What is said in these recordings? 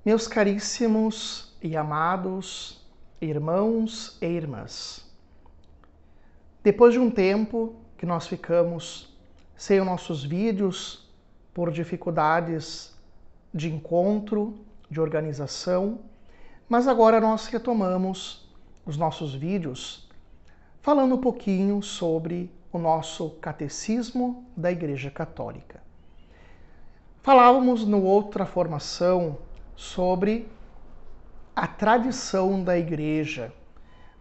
Meus caríssimos e amados irmãos e irmãs, depois de um tempo que nós ficamos sem os nossos vídeos por dificuldades de encontro, de organização, mas agora nós retomamos os nossos vídeos falando um pouquinho sobre o nosso Catecismo da Igreja Católica. Falávamos no outra formação sobre a tradição da Igreja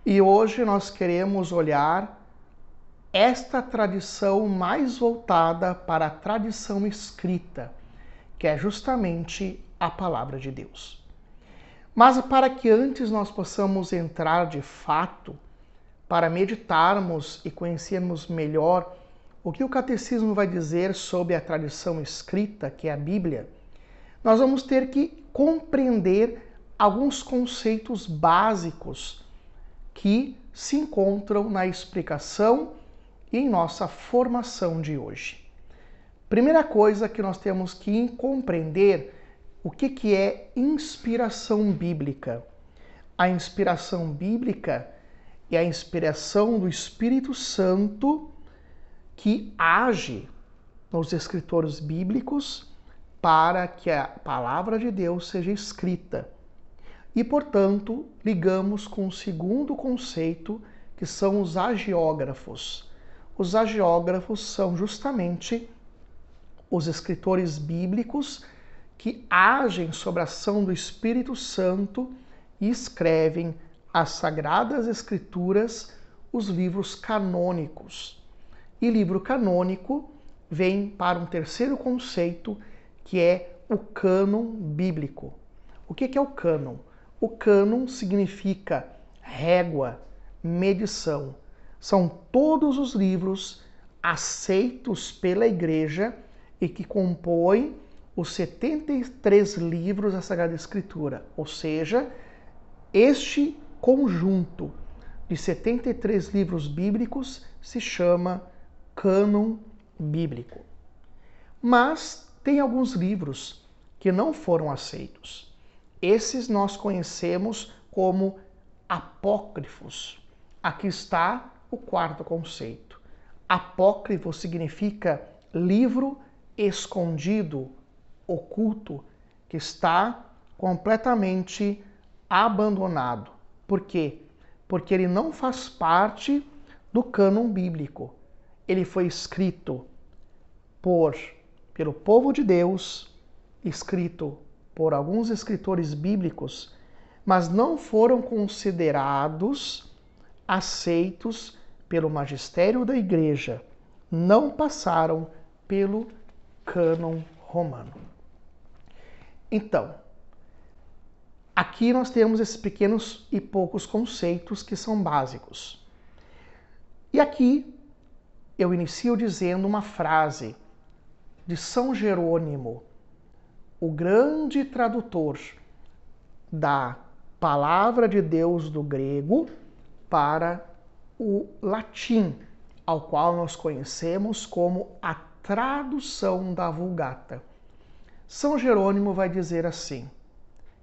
e hoje nós queremos olhar esta tradição mais voltada para a tradição escrita, que é justamente a Palavra de Deus. Mas para que antes nós possamos entrar de fato, para meditarmos e conhecermos melhor o que o Catecismo vai dizer sobre a tradição escrita, que é a Bíblia, nós vamos ter que compreender alguns conceitos básicos que se encontram na explicação e em nossa formação de hoje. Primeira coisa que nós temos que compreender o que é inspiração bíblica. A inspiração bíblica é a inspiração do Espírito Santo que age nos escritores bíblicos para que a palavra de Deus seja escrita. E, portanto, ligamos com o segundo conceito, que são os hagiógrafos. Os hagiógrafos são justamente os escritores bíblicos que agem sob a ação do Espírito Santo e escrevem as Sagradas Escrituras, os livros canônicos. E livro canônico vem para um terceiro conceito, que é o cânon bíblico. O que é o cânon? O cânon significa régua, medição. São todos os livros aceitos pela Igreja e que compõem os 73 livros da Sagrada Escritura. Ou seja, este conjunto de 73 livros bíblicos se chama cânon bíblico. Mas tem alguns livros que não foram aceitos. Esses nós conhecemos como apócrifos. Aqui está o quarto conceito. Apócrifo significa livro escondido, oculto, que está completamente abandonado. Por quê? Porque ele não faz parte do cânon bíblico. Ele foi escrito pelo povo de Deus, escrito por alguns escritores bíblicos, mas não foram considerados aceitos pelo magistério da Igreja, não passaram pelo cânon romano. Então, aqui nós temos esses pequenos e poucos conceitos que são básicos. E aqui eu inicio dizendo uma frase de São Jerônimo, o grande tradutor da palavra de Deus do grego para o latim, ao qual nós conhecemos como a tradução da Vulgata. São Jerônimo vai dizer assim,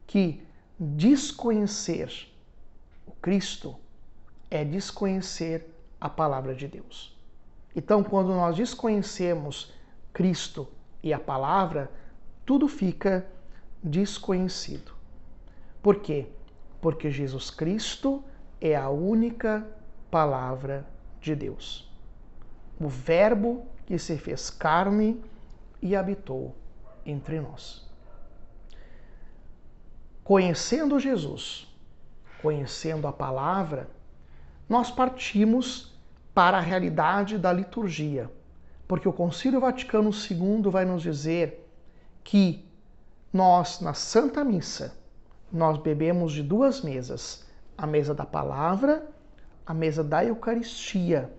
que desconhecer o Cristo é desconhecer a palavra de Deus. Então, quando nós desconhecemos Cristo e a palavra, tudo fica desconhecido. Por quê? Porque Jesus Cristo é a única palavra de Deus. O Verbo que se fez carne e habitou entre nós. Conhecendo Jesus, conhecendo a palavra, nós partimos para a realidade da liturgia, porque o Concílio Vaticano II vai nos dizer que nós, na Santa Missa, nós bebemos de duas mesas, a mesa da palavra, a mesa da Eucaristia,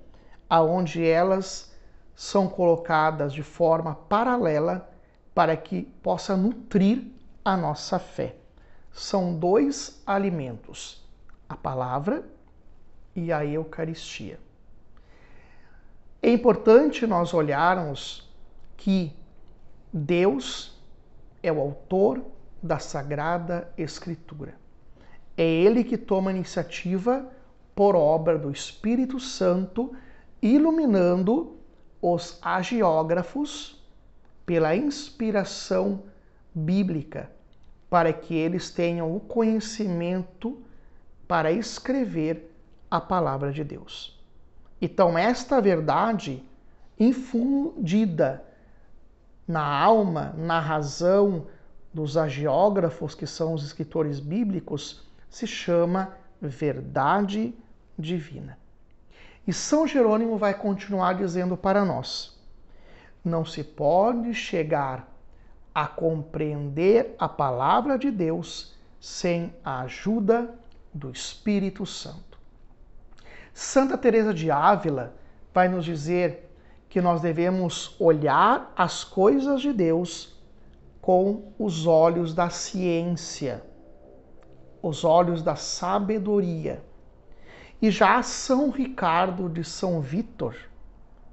aonde elas são colocadas de forma paralela para que possa nutrir a nossa fé. São dois alimentos, a palavra e a Eucaristia. É importante nós olharmos que Deus é o autor da Sagrada Escritura. É ele que toma a iniciativa por obra do Espírito Santo, iluminando os hagiógrafos pela inspiração bíblica, para que eles tenham o conhecimento para escrever a palavra de Deus. Então, esta verdade infundida na alma, na razão dos hagiógrafos, que são os escritores bíblicos, se chama verdade divina. E São Jerônimo vai continuar dizendo para nós: não se pode chegar a compreender a palavra de Deus sem a ajuda do Espírito Santo. Santa Teresa de Ávila vai nos dizer que nós devemos olhar as coisas de Deus com os olhos da ciência, os olhos da sabedoria. E já São Ricardo de São Vítor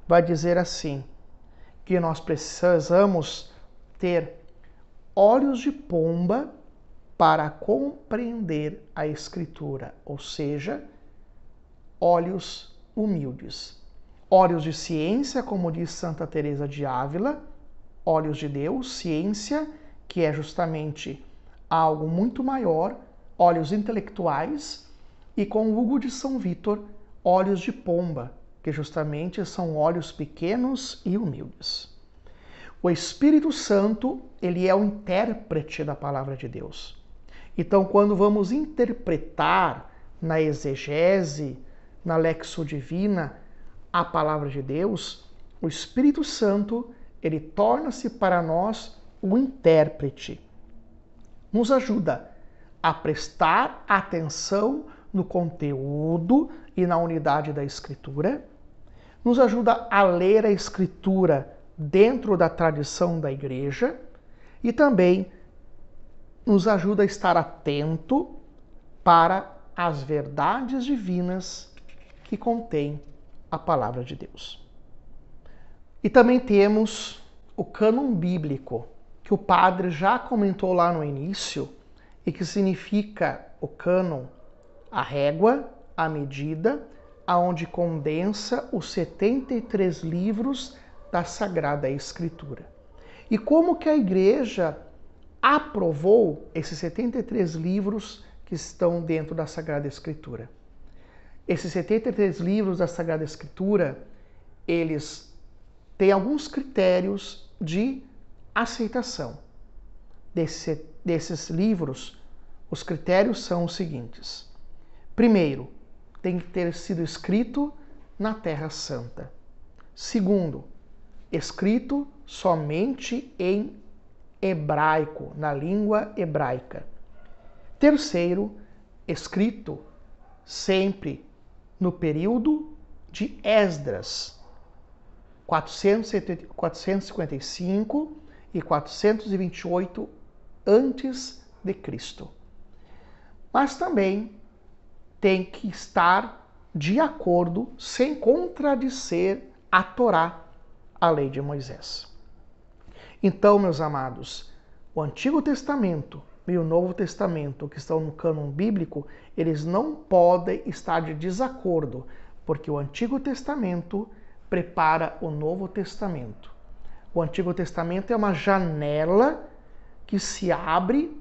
vai dizer assim, que nós precisamos ter olhos de pomba para compreender a Escritura, ou seja, olhos humildes. Olhos de ciência, como diz Santa Teresa de Ávila, olhos de Deus, ciência, que é justamente algo muito maior, olhos intelectuais, e com Hugo de São Vítor, olhos de pomba, que justamente são olhos pequenos e humildes. O Espírito Santo, ele é o intérprete da palavra de Deus. Então, quando vamos interpretar na exegese, na Lexio Divina, a palavra de Deus, o Espírito Santo, ele torna-se para nós o intérprete. Nos ajuda a prestar atenção no conteúdo e na unidade da Escritura, nos ajuda a ler a Escritura dentro da tradição da Igreja e também nos ajuda a estar atento para as verdades divinas que contém a palavra de Deus. E também temos o cânon bíblico, que o padre já comentou lá no início, e que significa o cânon, a régua, a medida, aonde condensa os 73 livros da Sagrada Escritura. E como que a Igreja aprovou esses 73 livros que estão dentro da Sagrada Escritura? Esses 73 livros da Sagrada Escritura, eles têm alguns critérios de aceitação. Desses livros, os critérios são os seguintes. Primeiro, tem que ter sido escrito na Terra Santa. Segundo, escrito somente em hebraico, na língua hebraica. Terceiro, escrito sempre no período de Esdras, 455 e 428 antes de Cristo. Mas também tem que estar de acordo, sem contradizer a Torá, a lei de Moisés. Então, meus amados, o Antigo Testamento e o Novo Testamento, que estão no cânon bíblico, eles não podem estar de desacordo, porque o Antigo Testamento prepara o Novo Testamento. O Antigo Testamento é uma janela que se abre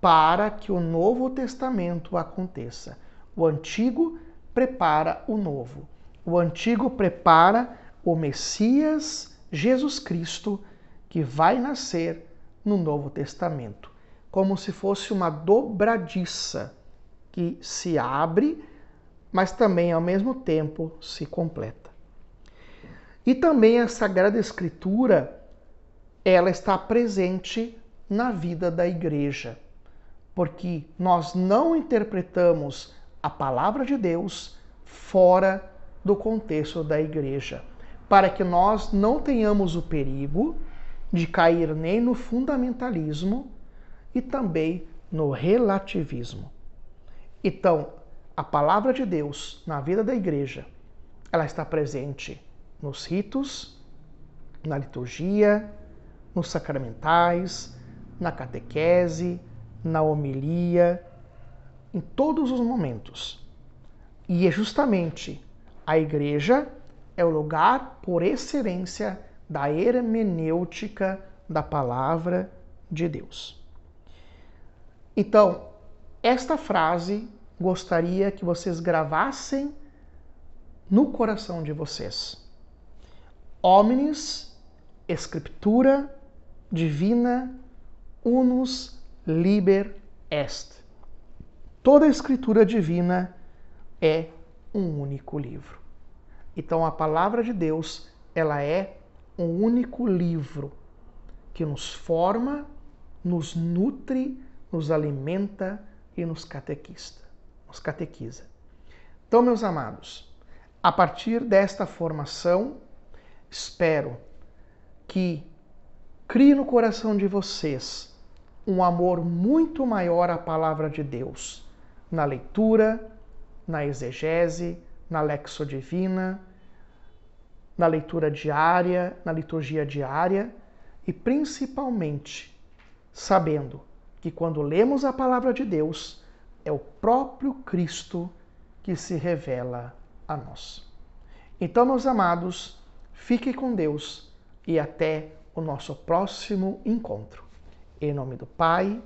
para que o Novo Testamento aconteça. O Antigo prepara o Novo. O Antigo prepara o Messias Jesus Cristo, que vai nascer no Novo Testamento, como se fosse uma dobradiça que se abre, mas também ao mesmo tempo se completa. E também a Sagrada Escritura, ela está presente na vida da Igreja, porque nós não interpretamos a palavra de Deus fora do contexto da Igreja, para que nós não tenhamos o perigo de cair nem no fundamentalismo e também no relativismo. Então, a palavra de Deus na vida da Igreja, ela está presente nos ritos, na liturgia, nos sacramentais, na catequese, na homilia, em todos os momentos. E é justamente a igreja é o lugar por excelência da hermenêutica da palavra de Deus. Então, esta frase gostaria que vocês gravassem no coração de vocês. Omnis Scriptura Divina Unus Liber Est. Toda a escritura divina é um único livro. Então a palavra de Deus, ela é um único livro que nos forma, nos nutre, nos alimenta e nos catequiza. Então, meus amados, a partir desta formação, espero que crie no coração de vocês um amor muito maior à palavra de Deus, na leitura, na exegese, na lexo divina, na leitura diária, na liturgia diária e principalmente sabendo que quando lemos a palavra de Deus, é o próprio Cristo que se revela a nós. Então, meus amados, fiquem com Deus e até o nosso próximo encontro. Em nome do Pai,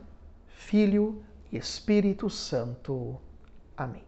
Filho e Espírito Santo. Amém.